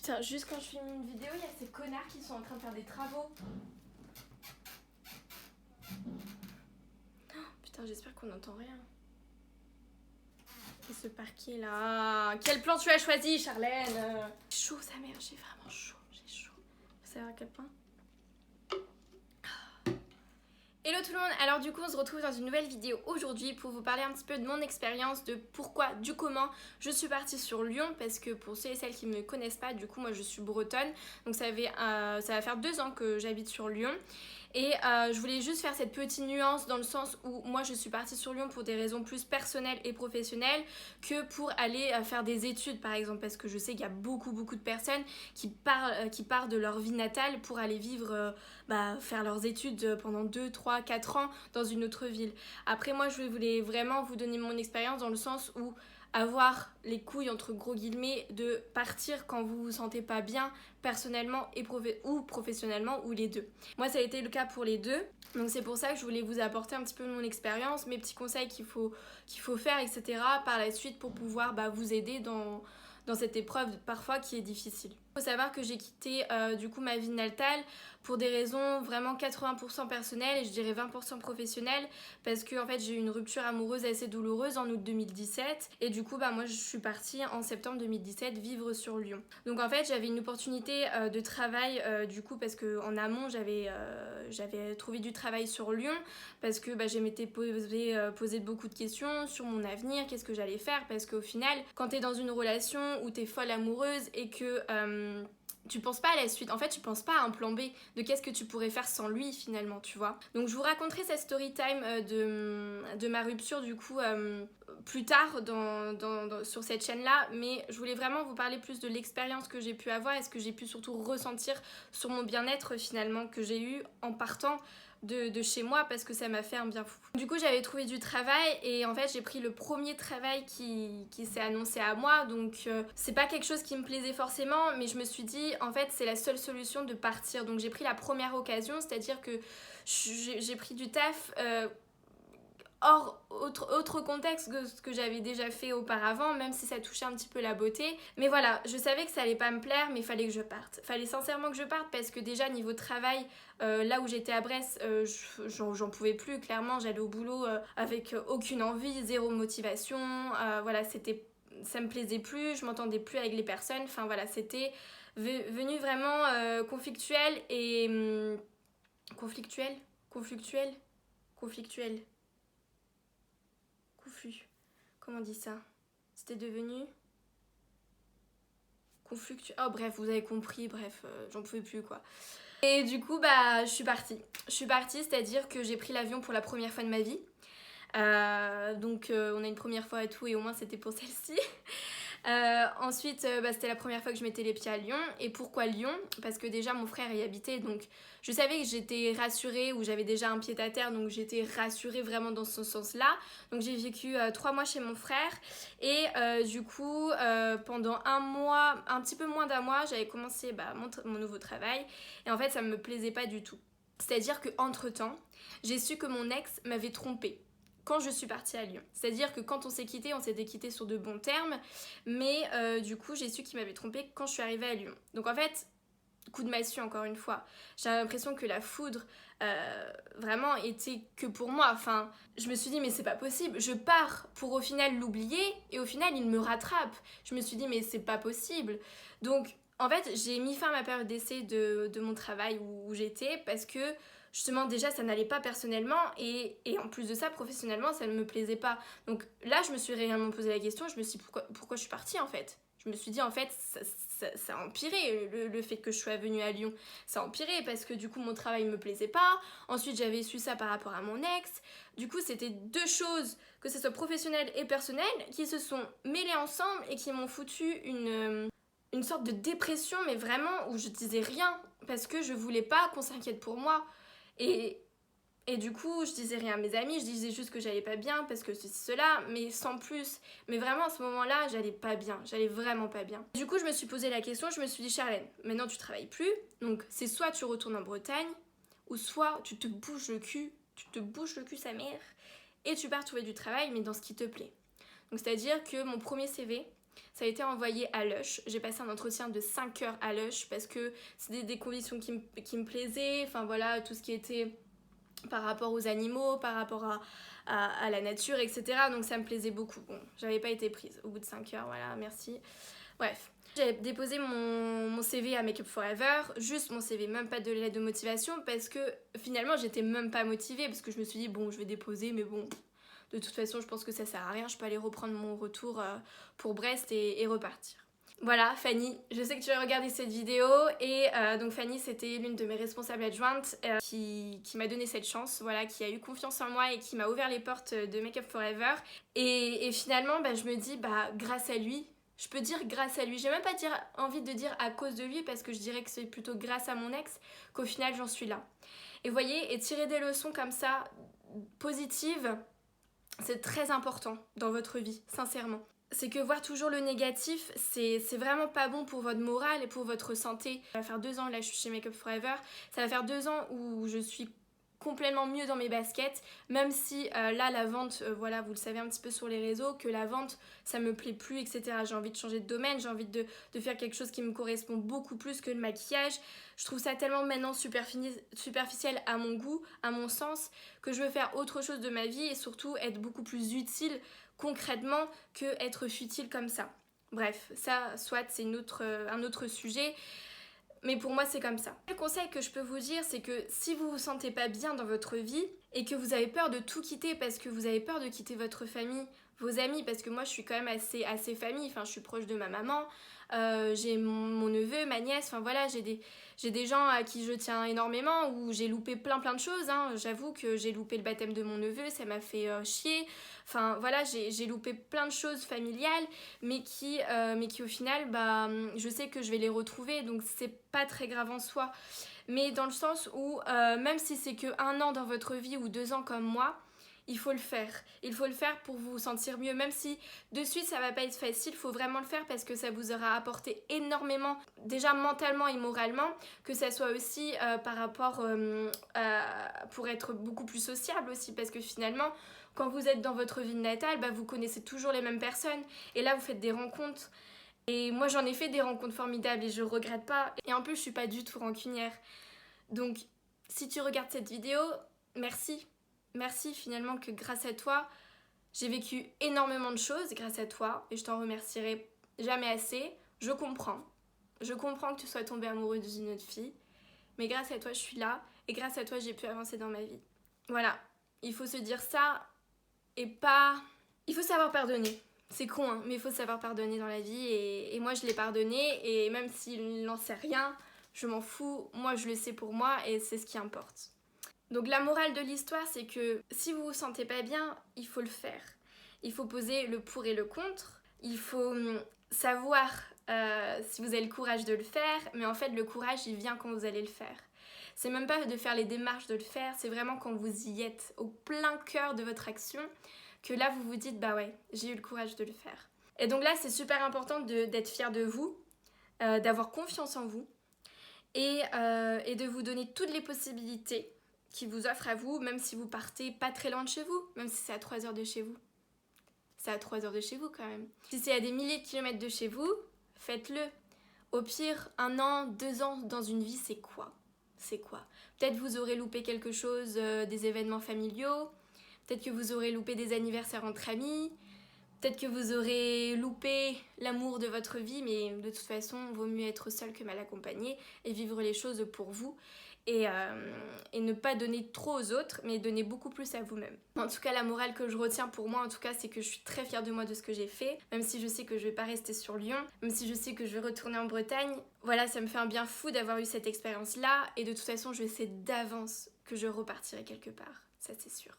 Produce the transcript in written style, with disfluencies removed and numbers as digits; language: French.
Putain, juste quand je filme une vidéo, il y a ces connards qui sont en train de faire des travaux. Oh, putain, j'espère qu'on n'entend rien. Et ce parquet là. Quel plan tu as choisi, Charlène? Chaud, sa mère, j'ai vraiment chaud. J'ai chaud. Vous savez à quel point? Hello tout le monde, alors du coup on se retrouve dans une nouvelle vidéo aujourd'hui pour vous parler un petit peu de mon expérience, de pourquoi, du comment je suis partie sur Lyon, parce que pour ceux et celles qui ne me connaissent pas, du coup moi je suis bretonne, donc ça va faire 2 ans que j'habite sur Lyon. Et je voulais juste faire cette petite nuance dans le sens où moi je suis partie sur Lyon pour des raisons plus personnelles et professionnelles que pour aller faire des études par exemple, parce que je sais qu'il y a beaucoup de personnes qui partent de leur vie natale pour aller vivre, faire leurs études pendant 2, 3, 4 ans dans une autre ville. Après moi je voulais vraiment vous donner mon expérience dans le sens où avoir les couilles entre gros guillemets de partir quand vous vous sentez pas bien personnellement et ou professionnellement, ou les deux. Moi ça a été le cas pour les deux, donc c'est pour ça que je voulais vous apporter un petit peu mon expérience, mes petits conseils qu'il faut faire, etc. par la suite pour pouvoir vous aider dans cette épreuve parfois qui est difficile. Il faut savoir que j'ai quitté du coup ma vie natale pour des raisons vraiment 80% personnelles et je dirais 20% professionnelles, parce que en fait j'ai eu une rupture amoureuse assez douloureuse en août 2017 et du coup moi je suis partie en septembre 2017 vivre sur Lyon. Donc en fait j'avais une opportunité de travail du coup, parce que en amont j'avais trouvé du travail sur Lyon, parce que je m'étais posé beaucoup de questions sur mon avenir, qu'est-ce que j'allais faire, parce qu'au final quand t'es dans une relation où t'es folle amoureuse et que tu penses pas à la suite, en fait tu penses pas à un plan B de qu'est-ce que tu pourrais faire sans lui finalement, tu vois. Donc je vous raconterai cette story time de ma rupture du coup plus tard sur cette chaîne là, mais je voulais vraiment vous parler plus de l'expérience que j'ai pu avoir et ce que j'ai pu surtout ressentir sur mon bien-être finalement que j'ai eu en partant de chez moi, parce que ça m'a fait un bien fou. Du coup j'avais trouvé du travail et en fait j'ai pris le premier travail qui s'est annoncé à moi, donc c'est pas quelque chose qui me plaisait forcément, mais je me suis dit en fait c'est la seule solution de partir, donc j'ai pris la première occasion, c'est-à-dire que j'ai pris du taf hors autre contexte que ce que j'avais déjà fait auparavant, même si ça touchait un petit peu la beauté. Mais voilà, je savais que ça allait pas me plaire, mais il fallait que je parte. Fallait sincèrement que je parte, parce que déjà niveau travail, là où j'étais à Brest, j'en pouvais plus, clairement. J'allais au boulot avec aucune envie, zéro motivation, voilà, ça me plaisait plus, je m'entendais plus avec les personnes, enfin voilà, c'était venu vraiment conflictuel et... conflictuel. Comment on dit ça? C'était devenu conflictuel. Oh bref, vous avez compris, bref, j'en pouvais plus quoi. Et du coup je suis partie. C'est-à-dire que j'ai pris l'avion pour la première fois de ma vie. Donc on a une première fois et tout, et au moins c'était pour celle-ci. Ensuite c'était la première fois que je mettais les pieds à Lyon. Et pourquoi Lyon? Parce que déjà mon frère y habitait, donc je savais que j'étais rassurée, ou j'avais déjà un pied à terre, donc j'étais rassurée vraiment dans ce sens là. Donc j'ai vécu 3 mois chez mon frère, et du coup pendant un mois, un petit peu moins d'un mois, j'avais commencé mon nouveau travail, et en fait ça me plaisait pas du tout. C'est à dire que entre temps j'ai su que mon ex m'avait trompée quand je suis partie à Lyon. C'est-à-dire que quand on s'était quitté sur de bons termes, mais du coup j'ai su qu'il m'avait trompée quand je suis arrivée à Lyon. Donc en fait, coup de massue encore une fois, j'ai l'impression que la foudre vraiment était que pour moi. Enfin, je me suis dit mais c'est pas possible, je pars pour au final l'oublier, et au final il me rattrape. Je me suis dit mais c'est pas possible. Donc en fait j'ai mis fin à ma période d'essai de mon travail où j'étais, parce que justement déjà ça n'allait pas personnellement, et en plus de ça professionnellement ça ne me plaisait pas. Donc là je me suis réellement posé la question, je me suis dit pourquoi je suis partie en fait. Je me suis dit en fait ça a empiré le fait que je sois venue à Lyon, ça a empiré parce que du coup mon travail me plaisait pas. Ensuite j'avais su ça par rapport à mon ex, du coup c'était 2 choses, que ce soit professionnel et personnel, qui se sont mêlées ensemble et qui m'ont foutu une sorte de dépression, mais vraiment où je disais rien, parce que je voulais pas qu'on s'inquiète pour moi. Et du coup, je disais rien à mes amis, je disais juste que j'allais pas bien parce que c'est cela, mais sans plus. Mais vraiment, à ce moment-là, j'allais pas bien, j'allais vraiment pas bien. Du coup, je me suis posé la question, je me suis dit, Charlène, maintenant tu travailles plus, donc c'est soit tu retournes en Bretagne, ou soit tu te bouges le cul, sa mère, et tu pars trouver du travail, mais dans ce qui te plaît. Donc c'est-à-dire que mon premier CV, Ça a été envoyé à Lush. J'ai passé un entretien de 5 heures à Lush parce que c'était des conditions qui me plaisaient. Enfin voilà, tout ce qui était par rapport aux animaux, par rapport à la nature, etc. Donc ça me plaisait beaucoup. Bon, j'avais pas été prise au bout de 5 heures, voilà, merci. Bref. J'ai déposé mon CV à Make Up For Ever, juste mon CV, même pas de lettre de motivation, parce que finalement j'étais même pas motivée, parce que je me suis dit, bon, je vais déposer, mais bon, de toute façon, je pense que ça sert à rien, je peux aller reprendre mon retour pour Brest et repartir. Voilà, Fanny, je sais que tu as regardé cette vidéo et donc Fanny c'était l'une de mes responsables adjointes qui m'a donné cette chance, voilà, qui a eu confiance en moi et qui m'a ouvert les portes de Make Up For Ever et finalement je me dis grâce à lui, je peux dire grâce à lui, j'ai même pas envie de dire à cause de lui parce que je dirais que c'est plutôt grâce à mon ex qu'au final j'en suis là. Et vous voyez, et tirer des leçons comme ça, positives, c'est très important dans votre vie, sincèrement. C'est que voir toujours le négatif, c'est vraiment pas bon pour votre morale et pour votre santé. Ça va faire 2 ans, là je suis chez Make Up For Ever, ça va faire 2 ans où je suis complètement mieux dans mes baskets, même si là la vente, voilà, vous le savez un petit peu sur les réseaux, que la vente ça me plaît plus, etc. J'ai envie de changer de domaine, j'ai envie de faire quelque chose qui me correspond beaucoup plus que le maquillage. Je trouve ça tellement maintenant superficiel à mon goût, à mon sens, que je veux faire autre chose de ma vie et surtout être beaucoup plus utile concrètement que être futile comme ça. Bref, ça soit c'est un autre sujet. Mais pour moi, c'est comme ça. Le conseil que je peux vous dire, c'est que si vous vous sentez pas bien dans votre vie et que vous avez peur de tout quitter parce que vous avez peur de quitter votre famille, vos amis, parce que moi, je suis quand même assez famille, enfin, je suis proche de ma maman, j'ai mon neveu, ma nièce, enfin voilà, j'ai des gens à qui je tiens énormément, où j'ai loupé plein de choses, hein. J'avoue que j'ai loupé le baptême de mon neveu, ça m'a fait chier, enfin voilà, j'ai loupé plein de choses familiales, mais qui au final, je sais que je vais les retrouver, donc c'est pas très grave en soi, mais dans le sens où, même si c'est que 1 an dans votre vie ou 2 ans comme moi, il faut le faire. Il faut le faire pour vous sentir mieux. Même si de suite ça va pas être facile, il faut vraiment le faire parce que ça vous aura apporté énormément, déjà mentalement et moralement, que ça soit aussi par rapport pour être beaucoup plus sociable aussi. Parce que finalement, quand vous êtes dans votre ville natale, vous connaissez toujours les mêmes personnes. Et là, vous faites des rencontres. Et moi, j'en ai fait des rencontres formidables et je regrette pas. Et en plus, je suis pas du tout rancunière. Donc, si tu regardes cette vidéo, merci. Merci finalement que grâce à toi, j'ai vécu énormément de choses grâce à toi et je t'en remercierai jamais assez. Je comprends que tu sois tombée amoureuse d'une autre fille, mais grâce à toi, je suis là et grâce à toi, j'ai pu avancer dans ma vie. Voilà, il faut se dire ça et pas... Il faut savoir pardonner. C'est con, hein, mais il faut savoir pardonner dans la vie et moi, je l'ai pardonné et même s'il n'en sait rien, je m'en fous. Moi, je le sais pour moi et c'est ce qui importe. Donc la morale de l'histoire, c'est que si vous vous sentez pas bien, il faut le faire. Il faut poser le pour et le contre. Il faut savoir si vous avez le courage de le faire, mais en fait le courage il vient quand vous allez le faire. C'est même pas de faire les démarches de le faire, c'est vraiment quand vous y êtes au plein cœur de votre action que là vous vous dites ouais, j'ai eu le courage de le faire. Et donc là c'est super important d'être fier de vous, d'avoir confiance en vous et de vous donner toutes les possibilités qui vous offre à vous, même si vous partez pas très loin de chez vous, même si c'est à 3 heures de chez vous. C'est à 3 heures de chez vous quand même. Si c'est à des milliers de kilomètres de chez vous, faites-le. Au pire, 1 an, 2 ans dans une vie, c'est quoi? C'est quoi? Peut-être vous aurez loupé quelque chose, des événements familiaux, peut-être que vous aurez loupé des anniversaires entre amis, peut-être que vous aurez loupé l'amour de votre vie, mais de toute façon, il vaut mieux être seul que mal accompagné et vivre les choses pour vous. Et ne pas donner trop aux autres, mais donner beaucoup plus à vous-même. En tout cas, la morale que je retiens pour moi, en tout cas, c'est que je suis très fière de moi de ce que j'ai fait, même si je sais que je vais pas rester sur Lyon, même si je sais que je vais retourner en Bretagne. Voilà, ça me fait un bien fou d'avoir eu cette expérience-là, et de toute façon, je sais d'avance que je repartirai quelque part, ça c'est sûr.